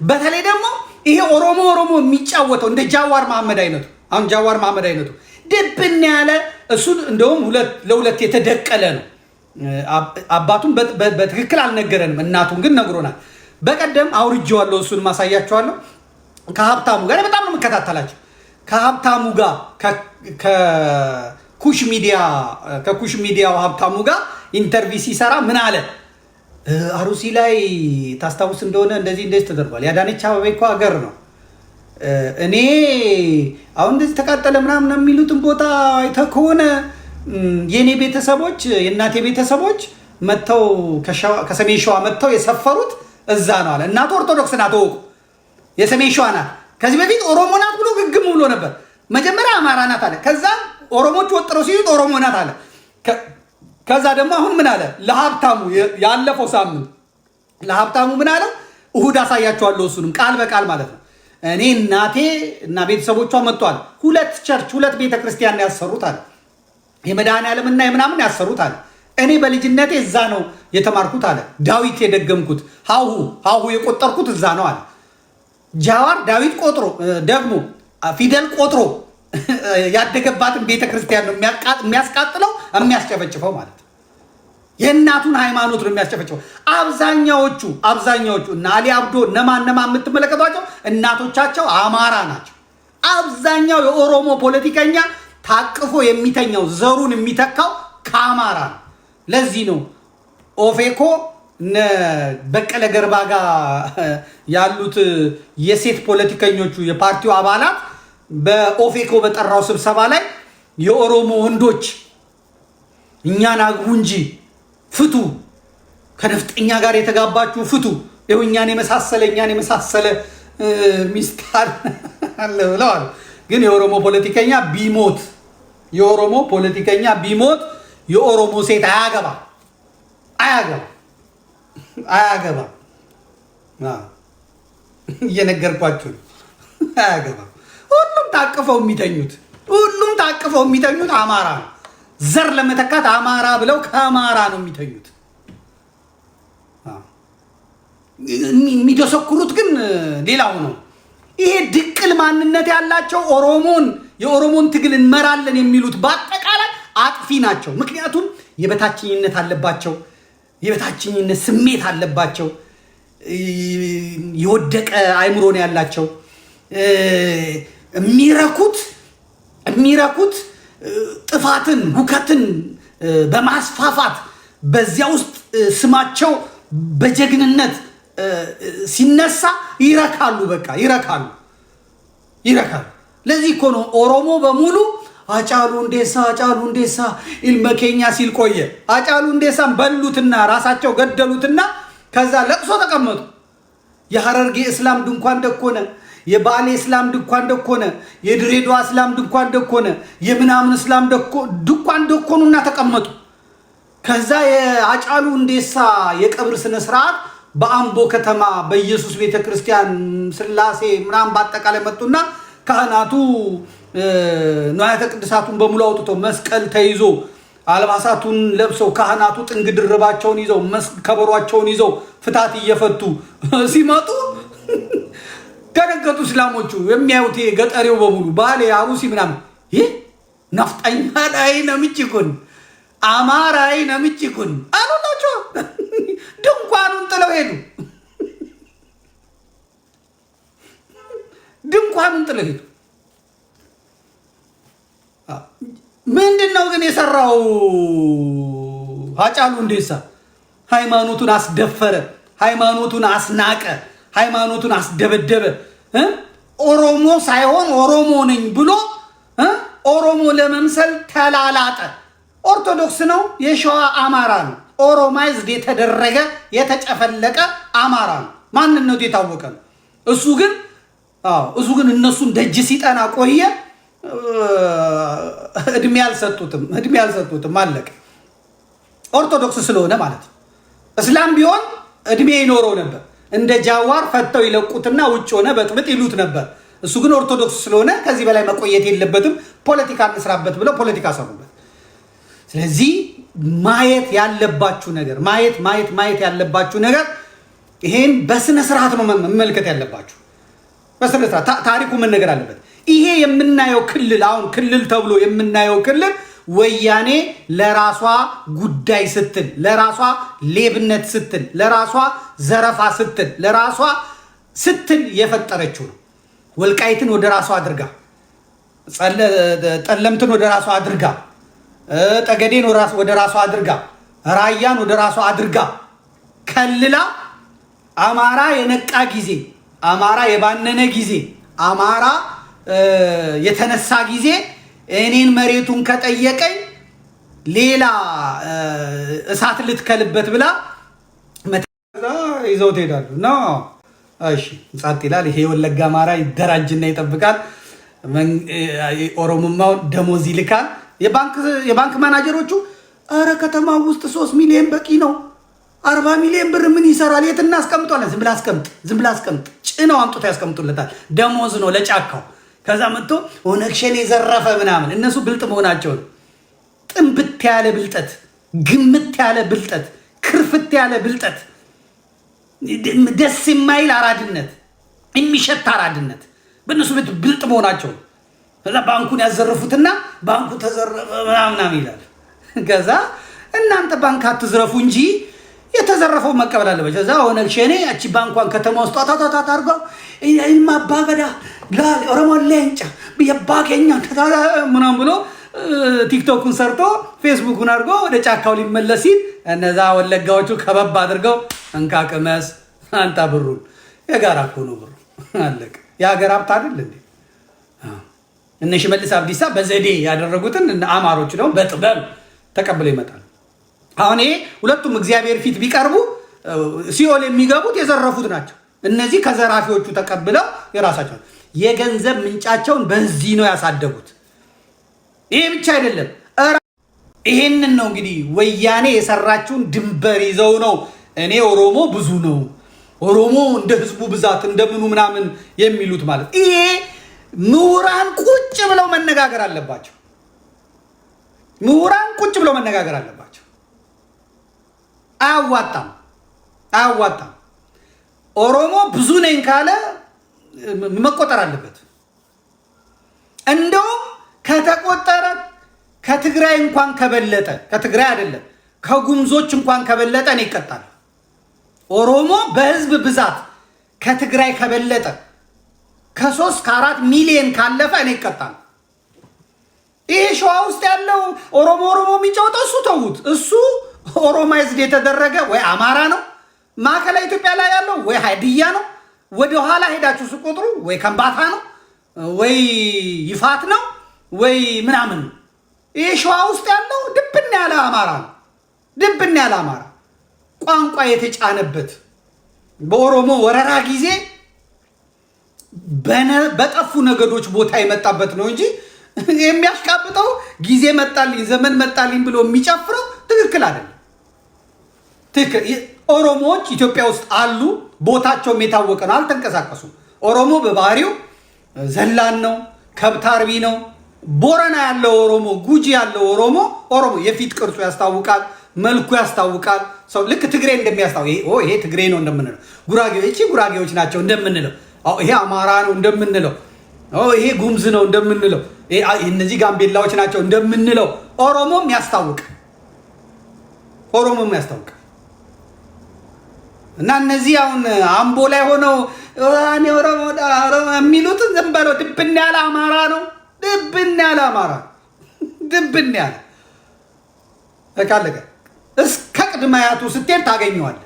በተለይ ደግሞ ይሄ ኦሮሞ የሚጫወተው እንደ ጃዋር መሐመድ አይነቱ አሁን ጃዋር መሐመድ አይነቱ ድብን ያለ እሱ እንደውም ለሁለት የተደቀለ ነው። አባቱን በትክክል አልነገረንም፣ እናቱን ግን ነግሮናል። በቀደም አውርጄዋለሁ፣ እሱን ማሳያቸዋለሁ። ከሀብታሙ ጋር በጣም ነው የምከታተላቸው። ከሀብታሙ ጋር ከኩሽ ሚዲያው ሀብታሙ ጋር ኢንተርቪው ሲሰራ ምን አለ? አሩሲ ላይ ታስታውስ እንደሆነ እንደዚህ ተደርጓል። ያዳነች አበቤ እኮ ሀገር ነው። እኔ አሁን እንደዚህ ተቃጠለ ምናምን የሚሉትን ቦታ አይተህ ከሆነ የኔ ቤተሰቦች የእናቴ ቤተሰቦች መጥተው ከሰሜን ሸዋ መጥተው የሰፈሩት እዛ ነው አለ። እናቱ ኦርቶዶክስ ናት፣ ወቁ የሰሜን ሸዋ ናት። ከዚህ በፊት ኦሮሞ ናት ብሎ ግግም ብሎ ነበር። መጀመሪያ አማራ ናት አለ። ከዛ ኦሮሞች ወጥረው ሲሉት ኦሮሞ ናት አለ። ከዛ ደግሞ አሁን ምን አለ ለሀብታሙ? ያለፈው ሳምንት ለሀብታሙ ምን አለ? እሁድ አሳያቸዋለሁ፣ እሱንም ቃል በቃል ማለት ነው። እኔ እናቴ እና ቤተሰቦቿ መጥቷል። ሁለት ቤተክርስቲያን ያሰሩት አለ። የመድኃኔዓለምና የምናምን ያሰሩት አለ። እኔ በልጅነቴ እዛ ነው የተማርኩት አለ። ዳዊት የደገምኩት ሀሁ የቆጠርኩት እዛ ነው አለ። ጃዋር ዳዊት ቆጥሮ ደግሞ ፊደል ቆጥሮ ያደገባትን ቤተክርስቲያን ነው የሚያስቃጥለው የሚያስጨፈጭፈው ማለት ነው። የእናቱን ሃይማኖት ነው የሚያስጨፈጭፈው። አብዛኛዎቹ እና አሊ አብዶ ነማን የምትመለከቷቸው እናቶቻቸው አማራ ናቸው። አብዛኛው የኦሮሞ ፖለቲከኛ ታቅፎ የሚተኛው ዘሩን የሚተካው ከአማራ ነው። ለዚህ ነው ኦፌኮ በቀለ ገርባ ጋር ያሉት የሴት ፖለቲከኞቹ የፓርቲው አባላት በኦፌኮ በጠራው ስብሰባ ላይ የኦሮሞ ወንዶች እኛን አግቡ እንጂ ፍቱ፣ ከነፍጠኛ ጋር የተጋባችሁ ፍቱ፣ ይኸው እኛን የመሳሰለ ሚስት አለ ብለዋል። ግን የኦሮሞ ፖለቲከኛ ቢሞት የኦሮሞ ሴት አያገባ እየነገርኳችሁ ነው። አያገባ። ሁሉም ታቅፈው የሚተኙት አማራ ነው። ዘር ለመተካት አማራ ብለው ከአማራ ነው የሚተኙት። የሚደሰኩሩት ግን ሌላው ነው። ይሄ ድቅል ማንነት ያላቸው የኦሮሞን ትግል እንመራለን የሚሉት በአጠቃላይ አጥፊ ናቸው። ምክንያቱም የበታችኝነት አለባቸው፣ የበታችኝነት ስሜት አለባቸው፣ የወደቀ አይምሮ ነው ያላቸው። የሚረኩት ጥፋትን፣ ሁከትን በማስፋፋት በዚያ ውስጥ ስማቸው በጀግንነት ሲነሳ ይረካሉ። በቃ ይረካሉ። ለዚህ እኮ ነው ኦሮሞ በሙሉ አጫሉ እንዴሳ ኢልመኬኛ ሲል ቆየ። አጫሉ እንዴሳን በሉትና ራሳቸው ገደሉትና ከዛ ለቅሶ ተቀመጡ። የሐረርጌ እስላም ድንኳን ደኮነ፣ የባሌ እስላም ድንኳን ደኮነ፣ የድሬዳዋ እስላም ድንኳን ደኮነ፣ የምናምን እስላም ድንኳን ደኮኑና ተቀመጡ። ከዛ የአጫሉ እንዴሳ የቀብር ስነ ስርዓት በአምቦ ከተማ በኢየሱስ ቤተክርስቲያን ስላሴ ምናምን በአጠቃላይ መጡና ካህናቱ ንዋያተ ቅድሳቱን በሙሉ አውጥቶ መስቀል ተይዞ አልባሳቱን ለብሰው ካህናቱ ጥንግ ድርባቸውን ይዘው ከበሯቸውን ይዘው ፍታት እየፈቱ ሲመጡ ተደገጡ። እስላሞቹ የሚያዩት ገጠሬው በሙሉ ባሌ አሩሲ ምናምን ይህ ነፍጠኛ ላይ ነምጭኩን አማራይ ነምጭኩን አሉላቸው። ድንኳኑን ጥለው ሄዱ። ምንድን ነው ግን የሰራው ሃጫሉ ሁንዴሳ? ሃይማኖቱን አስደፈረ፣ ሃይማኖቱን አስናቀ፣ ሃይማኖቱን አስደበደበ። ኦሮሞ ሳይሆን ኦሮሞ ነኝ ብሎ ኦሮሞ ለመምሰል ተላላጠ። ኦርቶዶክስ ነው፣ የሸዋ አማራ ነው። ኦሮማይዝድ የተደረገ የተጨፈለቀ አማራ ነው። ማንነቱ የታወቀ ነው። እሱ ግን እነሱን ደጅ ሲጠና ቆየ። እድሜ አልሰጡትም፣ አለቀ። ኦርቶዶክስ ስለሆነ ማለት ነው። እስላም ቢሆን እድሜ ይኖረው ነበር። እንደ ጃዋር ፈተው ይለቁትና ውጭ ሆነ በጥብጥ ይሉት ነበር። እሱ ግን ኦርቶዶክስ ስለሆነ ከዚህ በላይ መቆየት የለበትም፣ ፖለቲካ እንስራበት ብለው ፖለቲካ ሰሩበት። ስለዚህ ማየት ያለባችሁ ነገር ይሄን በስነ ስርዓት ነው መመልከት ያለባችሁ። በስነ ስርዓት ታሪኩ መነገር አለበት። ይሄ የምናየው ክልል አሁን ክልል ተብሎ የምናየው ክልል ወያኔ ለራሷ ጉዳይ ስትል፣ ለራሷ ሌብነት ስትል፣ ለራሷ ዘረፋ ስትል፣ ለራሷ ስትል የፈጠረችው ነው። ወልቃይትን ወደ ራሷ አድርጋ፣ ጠለምትን ወደ ራሷ አድርጋ፣ ጠገዴን ወደ ራሷ አድርጋ፣ ራያን ወደ ራሷ አድርጋ ከልላ አማራ የነቃ ጊዜ፣ አማራ የባነነ ጊዜ፣ አማራ የተነሳ ጊዜ እኔን መሬቱን ከጠየቀኝ ሌላ እሳት ልትከልበት ብላ ይዘው ትሄዳሉ። ኖ እሺ፣ ጻት ይላል። ይሄ የወለጋ አማራ ይደራጅና ይጠብቃል። ኦሮሞማው ደሞዝ ይልካል። የባንክ ማናጀሮቹ አረ ከተማ ውስጥ 3 ሚሊዮን በቂ ነው፣ 40 ሚሊዮን ብር ምን ይሰራል? የት እናስቀምጧለን? ዝም ብላ አስቀምጥ። ጭነው አምጥቶ ያስቀምጡለታል። ደሞዝ ነው ለጫካው። ከዛ መጥቶ ኦነግ ሸኔ የዘረፈ ምናምን። እነሱ ብልጥ መሆናቸውን ጥንብት ያለ ብልጠት፣ ግምት ያለ ብልጠት፣ ክርፍት ያለ ብልጠት፣ ደስ የማይል አራድነት፣ የሚሸት አራድነት በእነሱ ቤት ብልጥ መሆናቸው። ከዛ ባንኩን ያዘረፉትና ባንኩ ተዘረፈ ምናምን ይላል። ከዛ እናንተ ባንክ አትዝረፉ እንጂ የተዘረፈው መቀበል አለበት። ከዛ ኦነግ ሸኔ ያቺ ባንኳን ከተማ ውስጥ ታታታታ አድርገው ማባገዳ ኦሮሞ ሌንጫ የባገኛ ምናምን ብሎ ቲክቶኩን ሰርቶ ፌስቡኩን አድርጎ ወደ ጫካው ሊመለስ ሲል እነዛ ወለጋዎቹ ከበባ አድርገው እንካ ቅመስ አንተ ብሩን። የጋራ እኮ ነው ብሩ፣ አለቀ። የሀገር ሀብት አይደል እንዴ? እነ ሽመልስ አብዲሳ በዘዴ ያደረጉትን አማሮች ነው በጥበብ ተቀብለው ይመጣል። አሁን ይሄ ሁለቱም እግዚአብሔር ፊት ቢቀርቡ ሲኦል የሚገቡት የዘረፉት ናቸው። እነዚህ ከዘራፊዎቹ ተቀብለው የራሳቸው የገንዘብ ምንጫቸውን በዚህ ነው ያሳደጉት። ይሄ ብቻ አይደለም፣ ይሄንን ነው እንግዲህ ወያኔ የሰራችውን ድንበር ይዘው ነው እኔ ኦሮሞ ብዙ ነው፣ ኦሮሞ እንደ ህዝቡ ብዛት እንደምኑ ምናምን የሚሉት ማለት። ይሄ ምሁራን ቁጭ ብለው መነጋገር አለባቸው። ምሁራን ቁጭ ብለው መነጋገር አለባቸው። አያዋጣም። ኦሮሞ ብዙ ነኝ ካለ መቆጠር አለበት። እንደውም ከተቆጠረ ከትግራይ እንኳን ከበለጠ፣ ከትግራይ አይደለም ከጉምዞች እንኳን ከበለጠ እኔ ይቀጣል። ኦሮሞ በህዝብ ብዛት ከትግራይ ከበለጠ ከ3 ከ4 ሚሊዮን ካለፈ እኔ ይቀጣል። ይሄ ሸዋ ውስጥ ያለው ኦሮሞ የሚጫወተው እሱ ተውት። እሱ ኦሮማይዝድ የተደረገ ወይ አማራ ነው፣ ማዕከላዊ ኢትዮጵያ ላይ ያለው ወይ ሀዲያ ነው፣ ወደ ኋላ ሄዳችሁ ስቆጥሩ ወይ ከምባታ ነው ወይ ይፋት ነው ወይ ምናምን ነው። ይሄ ሸዋ ውስጥ ያለው ድብን ያለ አማራ ነው። ድብን ያለ አማራ ቋንቋ የተጫነበት በኦሮሞ ወረራ ጊዜ በጠፉ ነገዶች ቦታ የመጣበት ነው እንጂ የሚያሽቃብጠው ጊዜ መጣልኝ ዘመን መጣልኝ ብሎ የሚጨፍረው ትክክል አይደለም። ኦሮሞዎች ኢትዮጵያ ውስጥ አሉ፣ ቦታቸውም የታወቀ ነው፣ አልተንቀሳቀሱም። ኦሮሞ በባህሪው ዘላን ነው፣ ከብት አርቢ ነው። ቦረና ያለው ኦሮሞ፣ ጉጂ ያለው ኦሮሞ የፊት ቅርጹ ያስታውቃል፣ መልኩ ያስታውቃል። ሰው ልክ ትግሬ እንደሚያስታውቅ ይሄ ትግሬ ነው እንደምንለው፣ ጉራጌዎች ናቸው እንደምንለው፣ ይሄ አማራ ነው እንደምንለው፣ ይሄ ጉምዝ ነው እንደምንለው፣ እነዚህ ጋምቤላዎች ናቸው እንደምንለው ኦሮሞም ያስታውቅ። እና እነዚህ አሁን አምቦ ላይ ሆነው እኔ ኦሮሞ የሚሉትን ዝም በለው። ድብን ያለ አማራ ነው። ድብን ያለ በቃ እስከ ቅድመ አያቱ ስትሄድ ታገኘዋለህ።